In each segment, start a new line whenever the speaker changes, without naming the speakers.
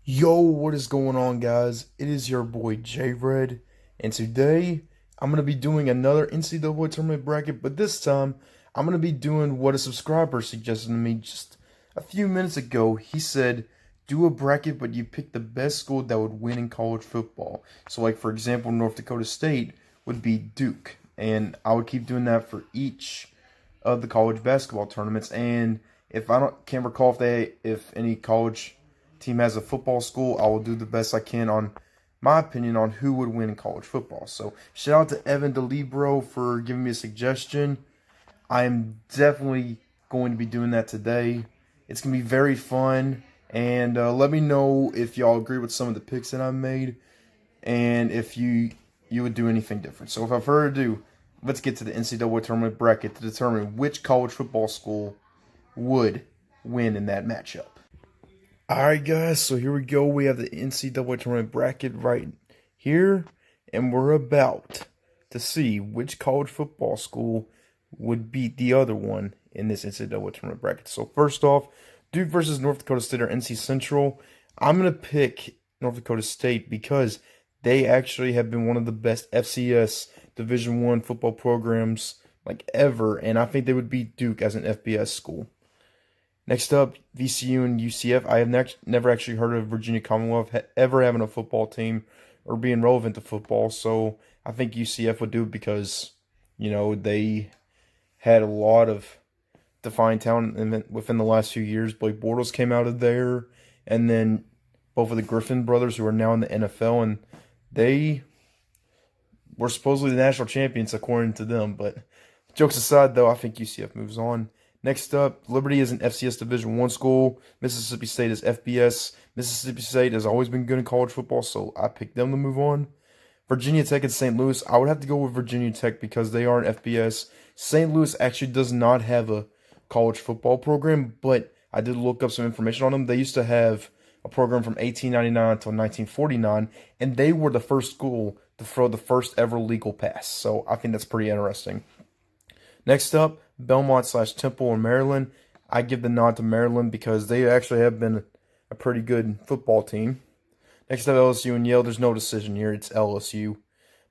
Yo, what is going on, guys? It is your boy J Red, and today I'm gonna be doing another NCAA tournament bracket, but this time I'm gonna be doing what a subscriber suggested to me just a few minutes ago. He said, do a bracket, but you pick the best school that would win in college football. So, like for example, North Dakota State would be Duke, and I would keep doing that for each of the college basketball tournaments. And if I don't can't recall if any college team has a football school, I will do the best I can on my opinion on who would win in college football. So shout out to Evan DeLibro for giving me a suggestion. I am definitely going to be doing that today. It's going to be very fun. And let me know if y'all agree with some of the picks that I made and if you would do anything different. So without further ado, let's get to the NCAA tournament bracket to determine which college football school would win in that matchup. Alright guys, so here we go. We have the NCAA tournament bracket right here, and we're about to see which college football school would beat the other one in this NCAA tournament bracket. So first off, Duke versus North Dakota State or NC Central. I'm going to pick North Dakota State because they actually have been one of the best FCS Division I football programs like ever, and I think they would beat Duke as an FBS school. Next up, VCU and UCF. I have never actually heard of Virginia Commonwealth ever having a football team or being relevant to football, so I think UCF would do it because, they had a lot of defined talent within the last few years. Blake Bortles came out of there, and then both of the Griffin brothers who are now in the NFL, and they were supposedly the national champions according to them, but jokes aside, though, I think UCF moves on. Next up, Liberty is an FCS Division I school. Mississippi State is FBS. Mississippi State has always been good in college football, so I picked them to move on. Virginia Tech and St. Louis. I would have to go with Virginia Tech because they are an FBS. St. Louis actually does not have a college football program, but I did look up some information on them. They used to have a program from 1899 until 1949, and they were the first school to throw the first ever legal pass. So I think that's pretty interesting. Next up, Belmont/Temple in Maryland. I give the nod to Maryland because they actually have been a pretty good football team. Next up, LSU and Yale. There's no decision here. It's LSU.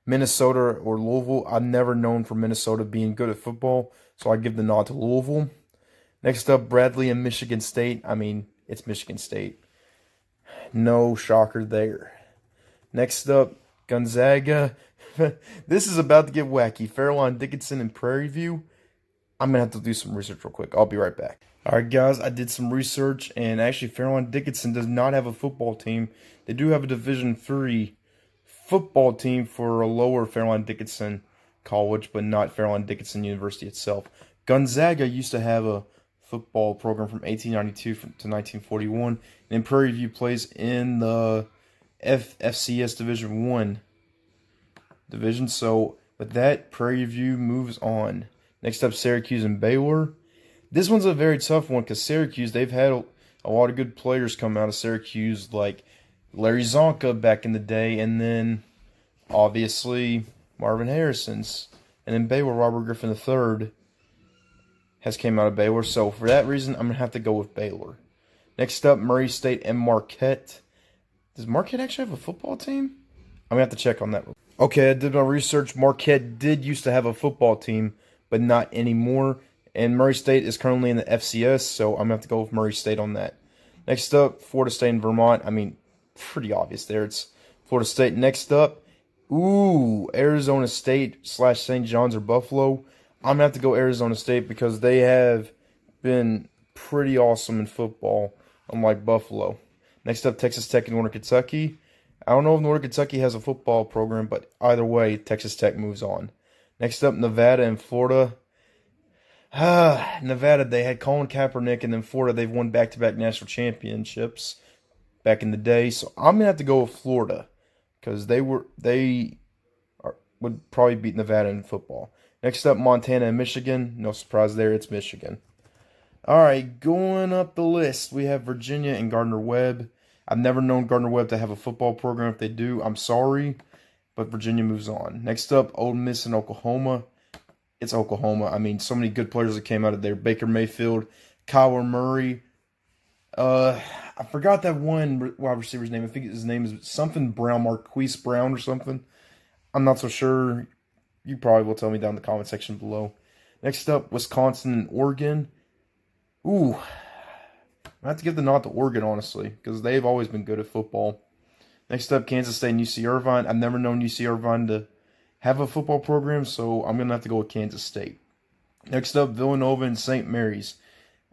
Minnesota or Louisville. I've never known for Minnesota being good at football, so I give the nod to Louisville. Next up, Bradley and Michigan State. I mean, it's Michigan State. No shocker there. Next up, Gonzaga. This is about to get wacky. Fairlawn Dickinson and Prairie View. I'm going to have to do some research real quick. I'll be right back. Alright guys, I did some research, and actually Fairlawn Dickinson does not have a football team. They do have a Division III football team for a lower Fairlawn Dickinson college, but not Fairlawn Dickinson University itself. Gonzaga used to have a football program from 1892 to 1941, and Prairie View plays in the FCS Division I division. So with that, Prairie View moves on. Next up, Syracuse and Baylor. This one's a very tough one because Syracuse, they've had a lot of good players come out of Syracuse, like Larry Zonka back in the day, and then obviously Marvin Harrison's. And then Baylor, Robert Griffin III has came out of Baylor. So for that reason, I'm going to have to go with Baylor. Next up, Murray State and Marquette. Does Marquette actually have a football team? I'm going to have to check on that. Okay, I did my research. Marquette did used to have a football team, but not anymore. And Murray State is currently in the FCS, so I'm going to have to go with Murray State on that. Next up, Florida State and Vermont. I mean, pretty obvious there. It's Florida State. Next up, Arizona State/St. John's or Buffalo. I'm going to have to go Arizona State because they have been pretty awesome in football, unlike Buffalo. Next up, Texas Tech and Northern Kentucky. I don't know if Northern Kentucky has a football program, but either way, Texas Tech moves on. Next up, Nevada and Florida. Nevada, they had Colin Kaepernick, and then Florida, they've won back-to-back national championships back in the day. So I'm gonna have to go with Florida because would probably beat Nevada in football. Next up, Montana and Michigan. No surprise there, it's Michigan. All right, going up the list, we have Virginia and Gardner-Webb. I've never known Gardner-Webb to have a football program. If they do, I'm sorry, but Virginia moves on. Next up, Ole Miss and Oklahoma. It's Oklahoma. I mean, so many good players that came out of there. Baker Mayfield, Kyler Murray. I forgot that one wide receiver's name. I think his name is something Brown, Marquise Brown or something. I'm not so sure. You probably will tell me down in the comment section below. Next up, Wisconsin and Oregon. Ooh, I have to give the nod to Oregon, honestly, because they've always been good at football. Next up, Kansas State and UC Irvine. I've never known UC Irvine to have a football program, so I'm going to have to go with Kansas State. Next up, Villanova and St. Mary's.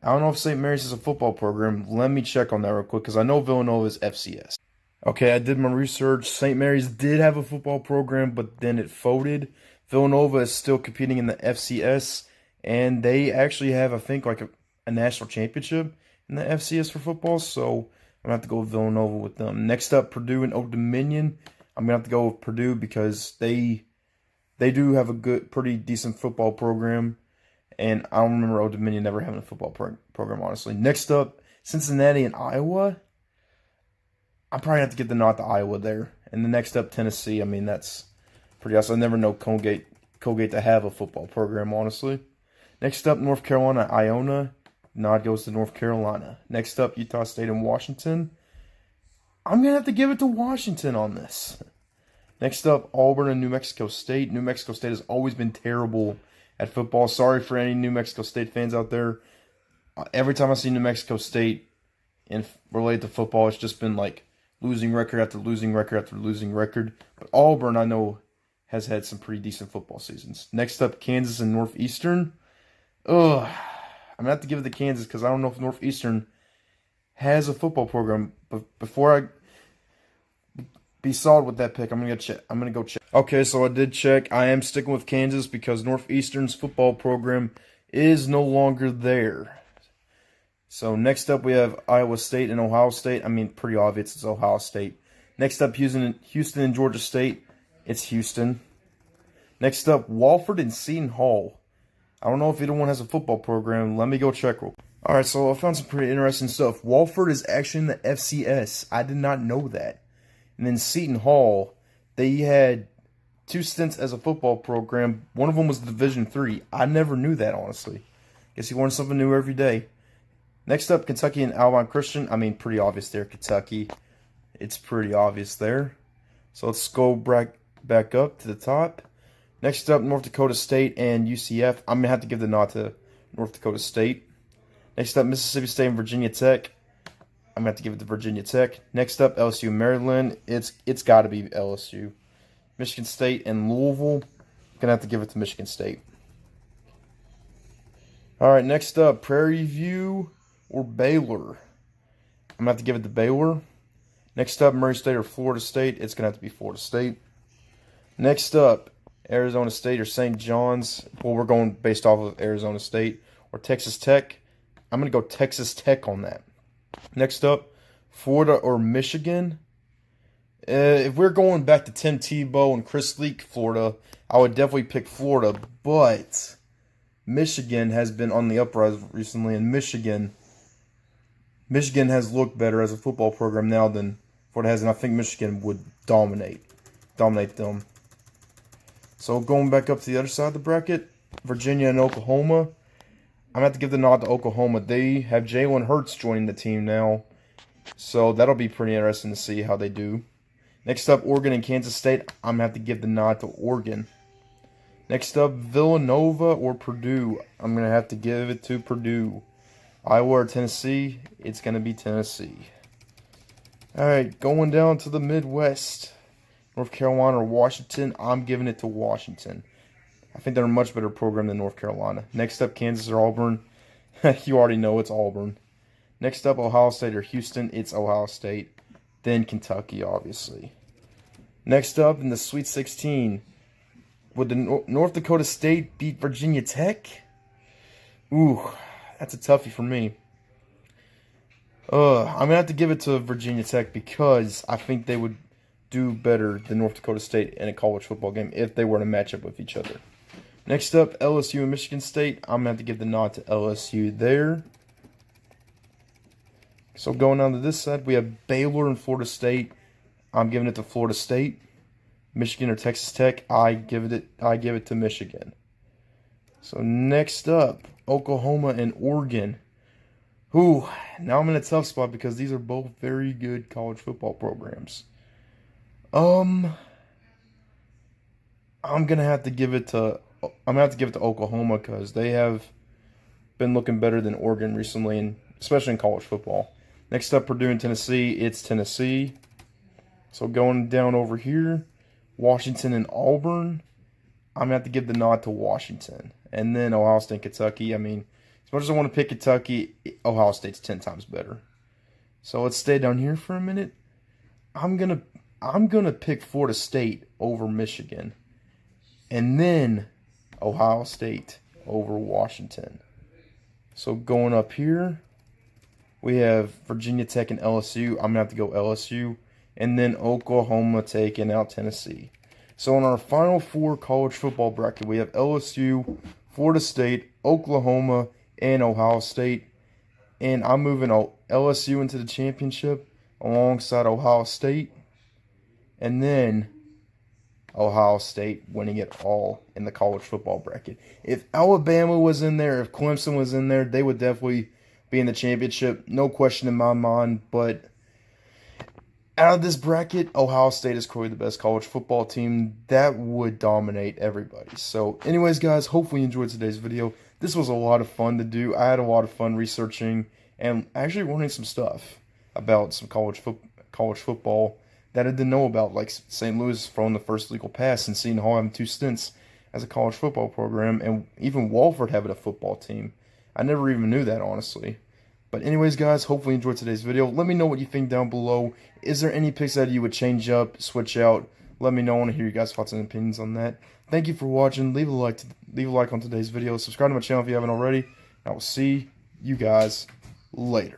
I don't know if St. Mary's is a football program. Let me check on that real quick, because I know Villanova is FCS. Okay, I did my research. St. Mary's did have a football program, but then it folded. Villanova is still competing in the FCS, and they actually have, I think, like a national championship in the FCS for football, so I'm going to have to go with Villanova with them. Next up, Purdue and Old Dominion. I'm going to have to go with Purdue because they do have a good, pretty decent football program, and I don't remember Old Dominion never having a football program, honestly. Next up, Cincinnati and Iowa. I probably have to give the nod to Iowa there. And the next up, Tennessee. I mean, that's pretty awesome. I never know Colgate to have a football program, honestly. Next up, North Carolina, Iona. Nod goes to North Carolina. Next up, Utah State and Washington. I'm going to have to give it to Washington on this. Next up, Auburn and New Mexico State. New Mexico State has always been terrible at football. Sorry for any New Mexico State fans out there. Every time I see New Mexico State and related to football, it's just been like losing record after losing record after losing record. But Auburn, I know, has had some pretty decent football seasons. Next up, Kansas and Northeastern. Ugh. I'm going to have to give it to Kansas because I don't know if Northeastern has a football program. But before I be solid with that pick, I'm going to go check. Okay, so I did check. I am sticking with Kansas because Northeastern's football program is no longer there. So next up, we have Iowa State and Ohio State. I mean, pretty obvious it's Ohio State. Next up, Houston and Georgia State. It's Houston. Next up, Wofford and Seton Hall. I don't know if either one has a football program. Let me go check real quick. Alright, so I found some pretty interesting stuff. Wofford is actually in the FCS. I did not know that. And then Seton Hall, they had 2 stints as a football program. One of them was Division III. I never knew that, honestly. Guess you learn something new every day. Next up, Kentucky and Alabama Christian. I mean, pretty obvious there, Kentucky. It's pretty obvious there. So let's go back up to the top. Next up, North Dakota State and UCF. I'm going to have to give the nod to North Dakota State. Next up, Mississippi State and Virginia Tech. I'm going to have to give it to Virginia Tech. Next up, LSU and Maryland. It's got to be LSU. Michigan State and Louisville. I'm going to have to give it to Michigan State. All right, next up, Prairie View or Baylor. I'm going to have to give it to Baylor. Next up, Murray State or Florida State. It's going to have to be Florida State. Next up, Arizona State or St. John's. Well, we're going based off of Arizona State or Texas Tech. I'm going to go Texas Tech on that. Next up, Florida or Michigan. If we're going back to Tim Tebow and Chris Leak, Florida, I would definitely pick Florida. But Michigan has been on the uprise recently, and Michigan has looked better as a football program now than Florida has, and I think Michigan would dominate them. So going back up to the other side of the bracket, Virginia and Oklahoma. I'm going to have to give the nod to Oklahoma. They have Jalen Hurts joining the team now. So that'll be pretty interesting to see how they do. Next up, Oregon and Kansas State. I'm going to have to give the nod to Oregon. Next up, Villanova or Purdue. I'm going to have to give it to Purdue. Iowa or Tennessee. It's going to be Tennessee. Alright, going down to the Midwest. North Carolina or Washington. I'm giving it to Washington. I think they're a much better program than North Carolina. Next up, Kansas or Auburn. You already know it's Auburn. Next up, Ohio State or Houston. It's Ohio State. Then Kentucky, obviously. Next up, in the Sweet 16, would the North Dakota State beat Virginia Tech? Ooh, that's a toughie for me. I'm going to have to give it to Virginia Tech because I think they would do better than North Dakota State in a college football game if they were to match up with each other. Next up, LSU and Michigan State. I'm going to have to give the nod to LSU there. So going on to this side, we have Baylor and Florida State. I'm giving it to Florida State. Michigan or Texas Tech. I give it to Michigan. So next up, Oklahoma and Oregon. Ooh, now I'm in a tough spot because these are both very good college football programs. Um, I'm gonna have to give it to Oklahoma because they have been looking better than Oregon recently, and especially in college football. Next up, Purdue and Tennessee. It's Tennessee. So going down over here, Washington and Auburn. I'm gonna have to give the nod to Washington, and then Ohio State, Kentucky. I mean, as much as I want to pick Kentucky, Ohio State's 10 times better. So let's stay down here for a minute. I'm gonna pick Florida State over Michigan, and then Ohio State over Washington. So going up here, we have Virginia Tech and LSU. I'm gonna have to go LSU, and then Oklahoma taking out Tennessee. So in our final four college football bracket, we have LSU, Florida State, Oklahoma, and Ohio State. And I'm moving LSU into the championship alongside Ohio State. And then Ohio State winning it all in the college football bracket. If Alabama was in there, if Clemson was in there, they would definitely be in the championship. No question in my mind. But out of this bracket, Ohio State is clearly the best college football team. That would dominate everybody. So anyways, guys, hopefully you enjoyed today's video. This was a lot of fun to do. I had a lot of fun researching and actually learning some stuff about some college football that I didn't know about, like St. Louis throwing the first legal pass and Seton Hall having 2 stints as a college football program, and even Walford having a football team. I never even knew that, honestly. But anyways, guys, hopefully you enjoyed today's video. Let me know what you think down below. Is there any picks that you would change up, switch out? Let me know. I want to hear your guys' thoughts and opinions on that. Thank you for watching. Leave a like on today's video. Subscribe to my channel if you haven't already. I will see you guys later.